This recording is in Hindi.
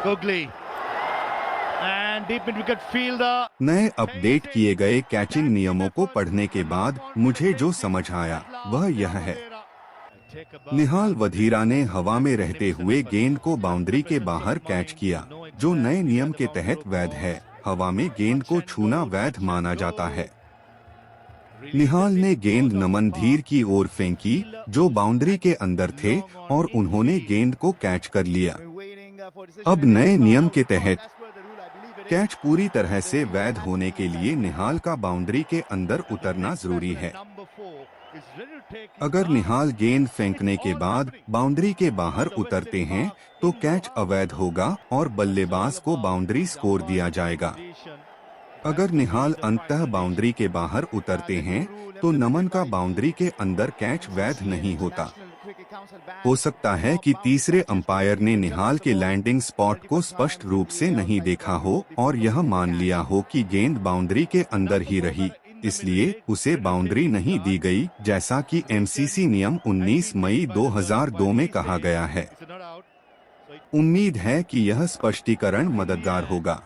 Ugly. And deep mid wicket fielder. नए अपडेट किए गए कैचिंग नियमों को पढ़ने के बाद मुझे जो समझ आया वह यह है। निहाल वधीरा ने हवा में रहते हुए गेंद को बाउंड्री के बाहर कैच किया, जो नए नियम के तहत वैध है। हवा में गेंद को छूना वैध माना जाता है। निहाल ने गेंद नमन धीर की ओर फेंकी, जो बाउंड्री के अंदर थे, और उन्होंने गेंद को कैच कर लिया। अब नए नियम के तहत कैच पूरी तरह से वैध होने के लिए निहाल का बाउंड्री के अंदर उतरना जरूरी है। अगर निहाल गेंद फेंकने के बाद बाउंड्री के बाहर उतरते हैं तो कैच अवैध होगा और बल्लेबाज को बाउंड्री स्कोर दिया जाएगा। अगर निहाल अंततः बाउंड्री के बाहर उतरते हैं तो नमन का बाउंड्री के अंदर कैच वैध नहीं होता। हो सकता है कि तीसरे अंपायर ने निहाल के लैंडिंग स्पॉट को स्पष्ट रूप से नहीं देखा हो और यह मान लिया हो कि गेंद बाउंड्री के अंदर ही रही, इसलिए उसे बाउंड्री नहीं दी गई, जैसा कि एमसीसी नियम 19 मई 2002 में कहा गया है। उम्मीद है कि यह स्पष्टीकरण मददगार होगा।